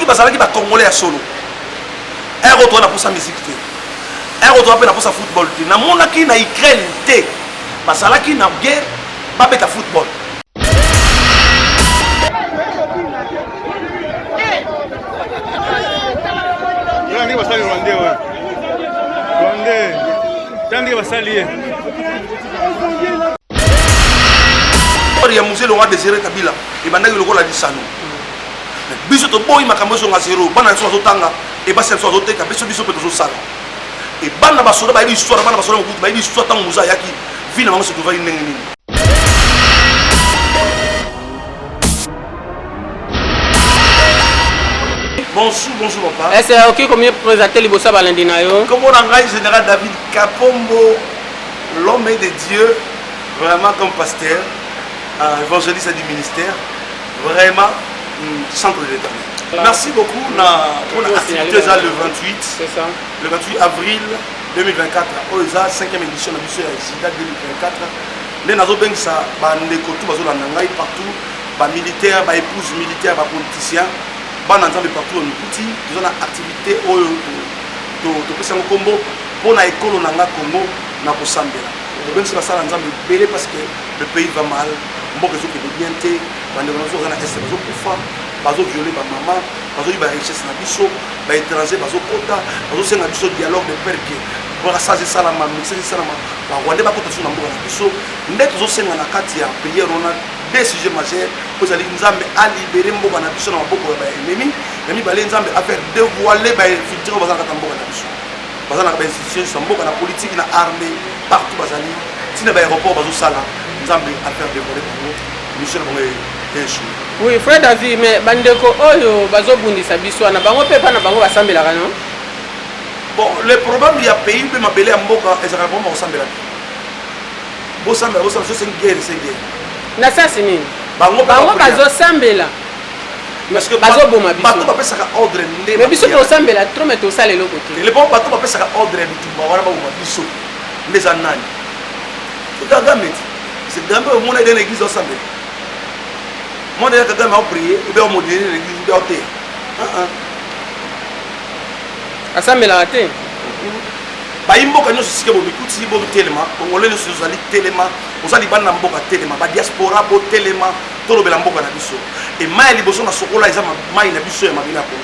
bazalaki ba congolais ya solo un retour na pour sa musique un retour après na pour sa football na monaki na Ukraine te bazalaki na guerre ba beta football Ndio basali Rwanda wewe Rwanda tangi basali ya musée le roi Désiré Kabila et bandaki lokola lisano biso to boy makambo so nga zero bana so azotanga et ba senso azoteka biso pe to sala et bana ba soda ba yi histoire bana ba soda mukutu ba yi histoire tant muza yaki vina mango se trouva une nini. Bonjour papa. Est-ce OK combien présenter les bossa Valentinayo? Comme on a général David Kapombo, l'homme de Dieu, vraiment comme pasteur, évangéliste du ministère, vraiment centre de l'État. Merci beaucoup pour l'activité le 28. C'est ça. Le 28 avril 2024, OESA 5e édition de la SIDA 2024. Les nazobengsa bandeko tout bazo lanangai partout, ba militaires, ba épouses militaires, ba politiciens. Ban ensemble partout en Kuti, ils ont une activité au Combo pour la école na Congo na Kosambela. Donc c'est ça ensemble belé parce que le pays va mal, mboko zo ke bien té, bande bazo na est bazo kufa, bazo violer ba maman, bazo ba richesse na biso, ba étranger bazo kota, bazo senga biso dialogue de père que pour ça c'est ça la mixer ça la ba Rwanda ba kota na mboka na biso, ndeko zo senga na kati ya pays rona des sujets majeurs pour aller nzambe à libérer mboka na biso na maboko ya ennemi yami balé nzambe à faire dévoiler ba futur bazana ka mboka na biso bazana ka institution sa mboka na politique na armée partout bazali tina ba aéroport bazo sala nzambe à faire dévoiler pour mission bongo échoué. Oui frère David mais bandeko oyo bazo bundisa biso na bango pepa na bango basambelaka non. Bon le problème il y a pays be mabele ya mboka ezaka bomba osambela bo sambela c'est une guerre na sasi nini bango bazosambela parce que bazoboma biso bato bapesaka ordre nde mais biso tosambela trop mais tosala eloko te le bon bato bapesaka ordre bitumba wana baboma biso nde eza nani Kagame c'est Kagame omona ede na église osambela mona ya Kagame aprier ube omodérer l'église ube oteya asambelaka te bayimboka nyonso sike bomikuti botelema congolais nyonso ozali telema ozali bana na mboka telema badiaspora botelema tolobela mboka na biso e mai ya liboso na sokola eza mai na biso ya mabele ya kongo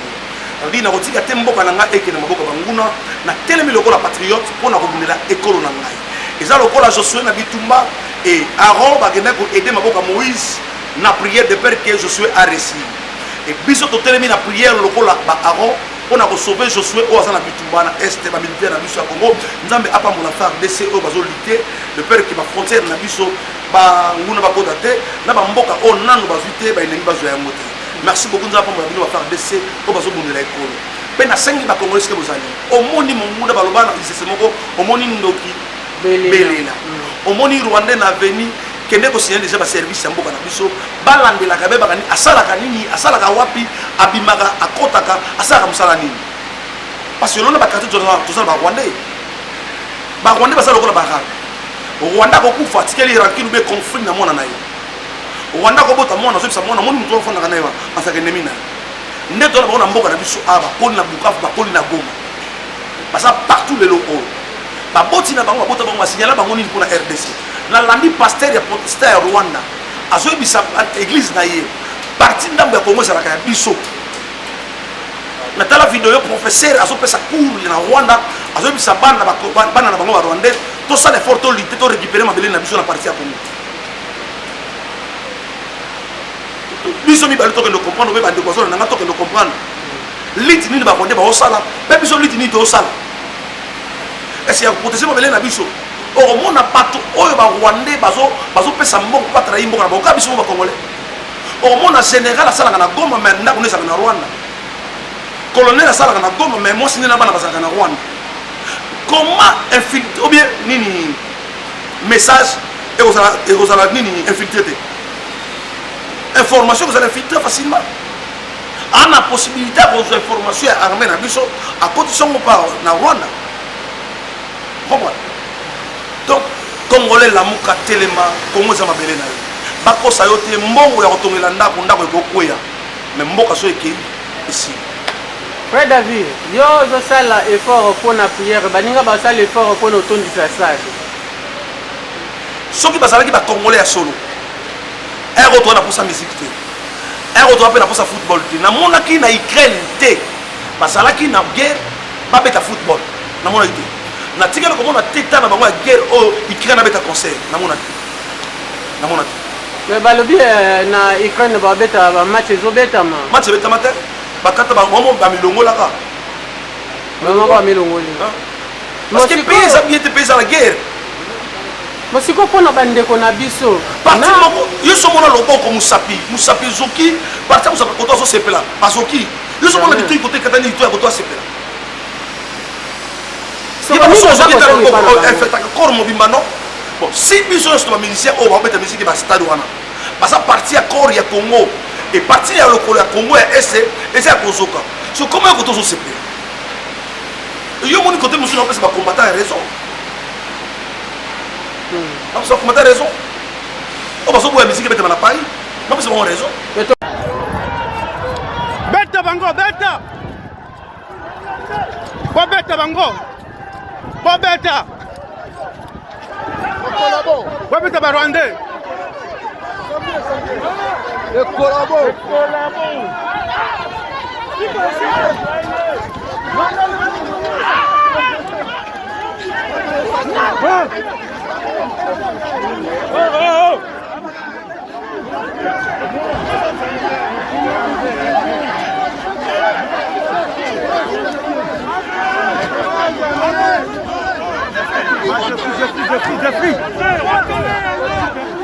adi na kotika te mboka na ngai ekende maboko banguna na telemi lokola patriote mpona kobundela ekolo na ngai eza lokola Josué na bitumba e Aaron bakendaki koede maboko ya Moïse na prière de père que Josué a réussi e biso totelemi na prière lokola ba Aaron on a sauvé Josué au Azana Bitumba na est ba militaire na biso ya Congo nzambe apambola FARDC o bazo lutter le père qui ba frontière na biso ba nguna ba kodate na ba mboka o nanu bazute ba elengi bazo ya mote. Merci beaucoup nzambe apambola bino ba FARDC o bazo bundela ekolo pe na sengi ba congolais ke bozali omoni monguna baloba na isese moko omoni ndoki belela omoni Rwanda na veni kende ko signaler déjà ba service ya mboka na biso balandela ka be bakani asalaka nini asalaka wapi abimaka akotaka asalaka musala nini parce que lona ba quartier tozala ba Rwanda basala lokola ba Rwanda ko kufa tikeli rankinu be conflit na mona na ye Rwanda ko bota mona so bisa mona moni muto fona kana yewa asaka nemina ndeto na bona mboka na biso aba koli na Bukavu ba koli na Goma basa partout les locaux ba boti na bango bota bango signala bango nini pona RDC na landi pasteur ya protestant ya Rwanda azoyebisa église na ye parti ndambo ya Congo ezalaka ya biso na tala video yo professeur azopesa cours na Rwanda azoyebisa bana na bango ba Rwandais tosala effort to lutter to récupérer mabele na biso na parti ya Congo biso mibali tokende comprendre obe bandeko bazona nanga tokende comprendre liti nini ba Rwandais baosala pe biso liti nini tosala est-ce ya protéger mabele na biso omona bato oyo ba Rwandais bazo pesa mbongo pa trahi mbongo na bango ka biso ba Congolais omona général asalaka na Goma mais ndako nesaka na Rwanda colonel asalaka na Goma mais moi sini na bana basalaka na Rwanda comment infiltrer ou bien nini message et aux ala nini infiltrer information vous allez infiltrer facilement on a possibilité de information armée na biso à condition par na Rwanda comprendre. Donc, Congolais lamuka telema, Congo za mabele na yo. Bako sayote mbongo ya kotongela ndako ndako ekokwea. Mais mboka so eke ici. Frère David, yo ozosala effort mpona prière baninga basala effort mpona otondisa sage soki bazalaki bacongolais ya solo ere otoa na mposa musique te ere otoa mpe na mposa football te namonaki na Ukraine te bazalaki na guerre babeta football namonaki te natikeli komona te ta na bango ya guerre oyo Ukraine abeta concert namona te mais balobi na Ukraine babeta bamatch ezobetama match ebetama te bakata bango bamilongolaka bango bamilongoli parce que pays eza bien te pays eza la guerre mosiko mpona bandeko na biso parti moko yo somona loboko mosapi ezoki parti ya mosapi koto azosepela bazoki yo somona litoi koto ekatani litoi ya koto asepela efetaka corps mobimba non bon si biso nyonso to bamusicien oyo baobeta musike bastade wana baza parti ya corps ya congo e parti ya lokolo ya congo ya este eza ya kozoka so koma ya koto ozosepela yo moni kote mosusu naopesa bacombatant ya raison napesa bacombatant ya raison oyo bazoboya musike betema na pai napesa bango raison beta bango beta bobeta bango bobeta bobeta barwandais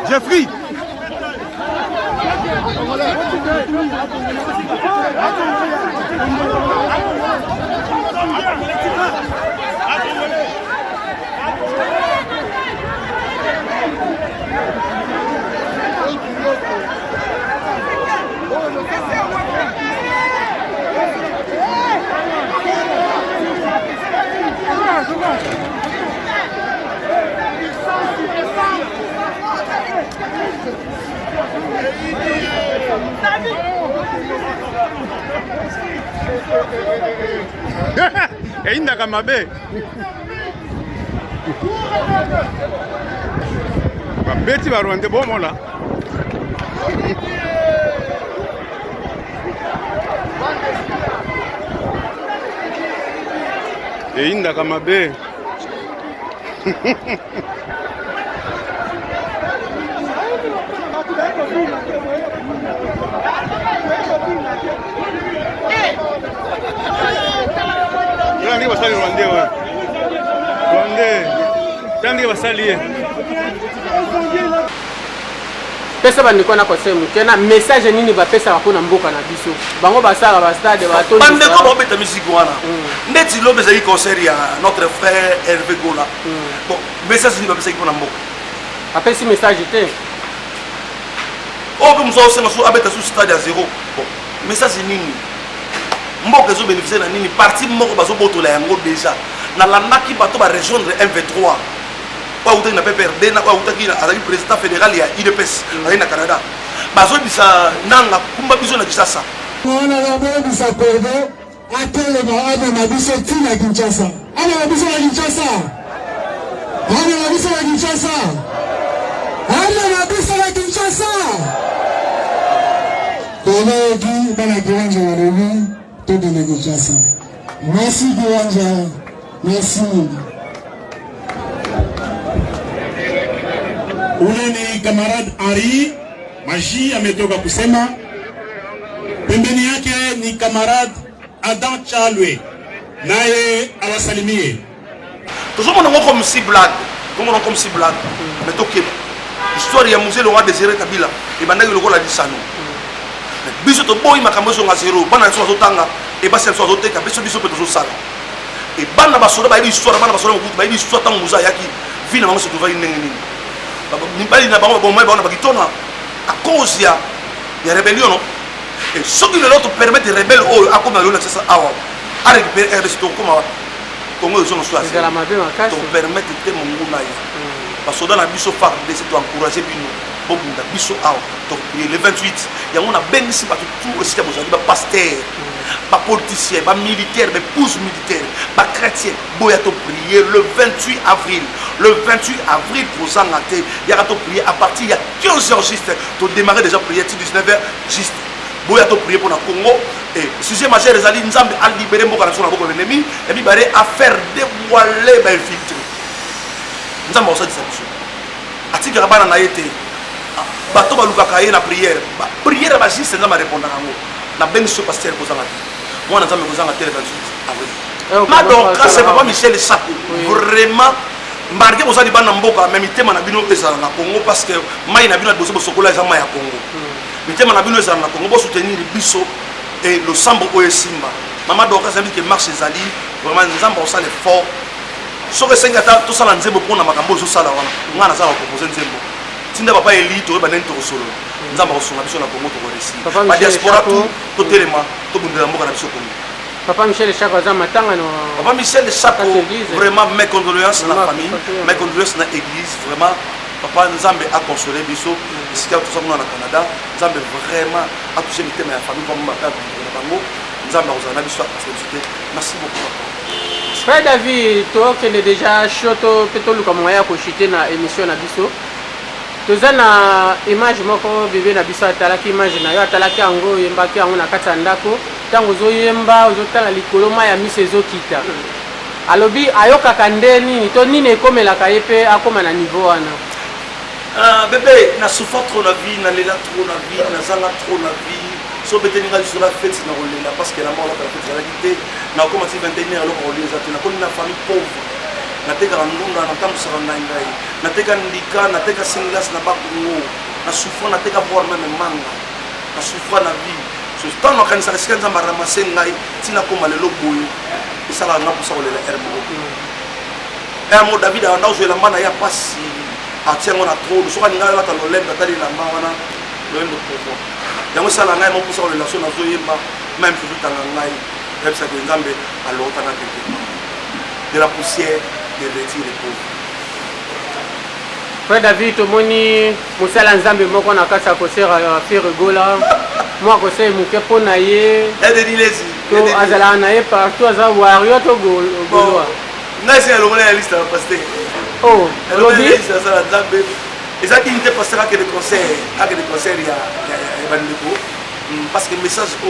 Jeffrey. Eyindaka mabe babeti barwande bomola eyindaka mabe Tangi basali Rwandais ouais. Rwandais. Tangi basali. Pesa bandiko na kosemu tena message nini bapesa bakona mboka na biso. Bango basala ba stade ba tondi. Bandeko babeta musique wana. Ndeti lobe zali concert ya notre frère Hervé Gola. Bon, message ni bapesa kona mboka. Apesi message te. Oh, comme ça on se abeta sous stade à 0. Bon, message nini? Mboka zo bénéficier na nini parti moko bazo botola yango déjà na landaki bato ba rejoindre M23 pa uta na PPRD na pa uta ki azali président fédéral ya IDPS ali na Canada bazo bisa nanga kumba biso na Kinshasa on a la bisa perdre atele ba aba na biso tina Kinshasa ana na biso na Kinshasa ana na biso na Kinshasa ana na biso na Kinshasa kono ki bana kiwanja wa revi de négociation. Merci Kiwanja. Merci. Ule ni kamarad Ari Maji ametoka kusema. Pembeni yake ni kamarad Adam Chalwe naye awasalimie. Tuzomona ngoko comme blague. Tuzomona comme blague. Mais toke. Histoire ya musée le roi Désiré Kabila et bandaki lokola disano. Biso to boy makambo so ngazero bana so zotanga e basi so zoteka biso pe to sala e bana basoda ba histoire bana basoda ko ba histoire tango muza yaki vina bango se to vali ndenge nini baba ni bali na bango bon mai bana bakitona a cause ya rébellion et ce qui l'autre permet de rebelle o akoma lo na sasa awa a récupérer RDC to koma Congo zo no so asa to permettre te mongo na ya basoda na biso fa de se to encourager bino bobunda biso awa donc le 28 yango na bengisi bato tout aussi ya bozali ba pasteur les politiciens, les militaires, les pouces militaires, les chrétiens, boya to prier le 28 avril. Le 28 avril, pour Zangaté, il y a prier à partir il y a 15 heures juste. Tu démarrer déjà prier 19h juste. Boya to prier pour le Congo. Et sujet majeur, les alliés, nous avons libéré mon canton à l'ennemi. Et puis, à faire dévoiler les filtres. Nous avons ça dit ça. Ati Garabana na été. Bato balukaka ye na prière. Prière ba juste nous avons répondre à nous. Na ben so pasteur ko Zangaté. Moi, nous avons besoin de télé 28 avril. Ma donc, c'est papa Michel Sako. Vraiment. Mbarke boza di bana mboka mais mitema na bino ezala na Congo parce que mai na bino boso bosokola eza mai ya Congo. Mitema na bino ezala na Congo bo soutenir biso et le sambo oesimba. Maman Doka ça dit que marche ezali vraiment nzamba osala fort. Soke senga ta to sala nzembo pona makambo zo sala wana. Ngana za proposer nzembo. Tinda papa eli to ba nento solo. Nzamba osonga biso na Congo to réussir. Ba diaspora to telema to bundela mboka na biso Congo. Papa Michel Chako Aza Matanga no. Papa Michel Chako vraiment mes condoléances à la famille, mes condoléances à l'église vraiment. Papa Nzambe a consolé biso, ici tout ça dans le Canada, Nzambe vraiment a touché les thèmes de la famille comme ma père Bango. Nzambe a osana biso à merci beaucoup. Frère David, toi qui est déjà choto peto luka moya ko chité na émission na biso. Toza na image moko bébé na biso atalaki image na yo atalaki yango yembaki yango na kati ya ndako. Tango zoyemba ozotala likolo ma ya mise ezokita alobi ayokaka ndeni to nini ekomelaka ye mpe akoma na niveau wana bébé na souffre trop la vie na lela trop la vie na zanga trop la vie so beteninga sur la fête na rolela parce que la mort la fête la quitté na koma ti 21 alors on les a na koni na famille pauvre na teka ndunga na tamsa na ngai na teka ndika na teka singlas na bakungu na souffre na teka voir même manga na souffre na vie tant que nous avons ramassé ngai tina koma lelo boyo isala nga pour ça le hermo David a ndazo la mana ya pasi atiengo na trop so ka ngala ta lolem tali la mawana lendo povo yango sala ngai mo pour ça le relation na zo yemba même tout tanga ngai même ça que Nzambe a lota na tete de la poussière de retirer les pauvres. Frère David tomoni musala Nzambe moko na kasa ko sera faire rigola. Moi, je sais que je suis allé partout, je suis allé partout. Je suis allé la liste à passer. Oh, je suis allé et ça qui n'était pas ça que des concerts, il y a parce que le message que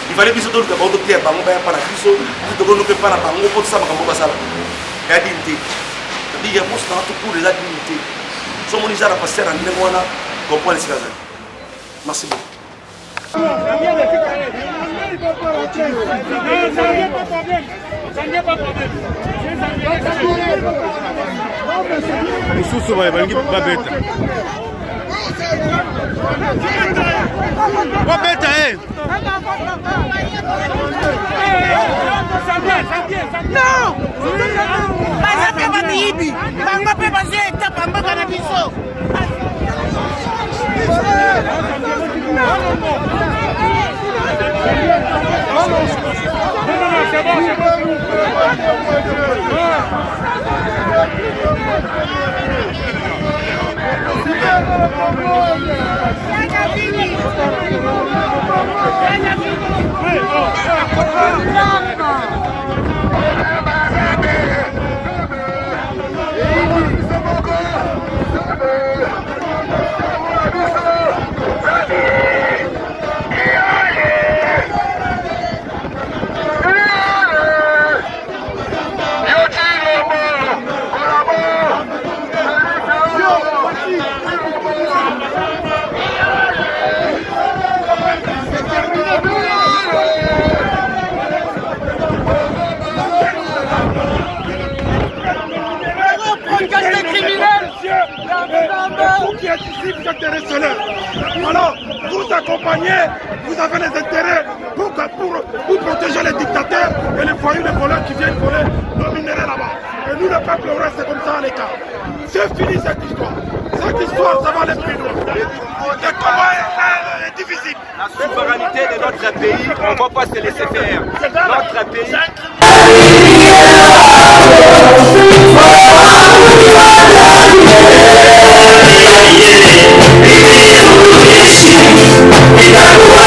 il fallait que nous ayons un pierre, nous ayons un paradiso, nous ayons un paradiso, nous ayons un paradiso. Il y a dignité. Il y a un poste dans tout pour les dignités. Si on est à passer à un comprendre ce qu'il y a. Merci beaucoup. Isusu babangi babeta. Babeta eh. Non. Basa pe batibi. Banga pe base tapa mbaka na biso. Qui êtes ici, vous êtes des receleurs. Alors, vous accompagnez, vous avez les intérêts pour protéger les dictateurs et les foyers, les voleurs qui viennent voler nos minéraux là-bas. Et nous, le peuple, on reste comme ça à l'écart. C'est fini cette histoire. Cette histoire, ça va aller plus loin. Le combat est difficile. La souveraineté de notre pays, on ne va pas se laisser faire. Notre pays. Yeah.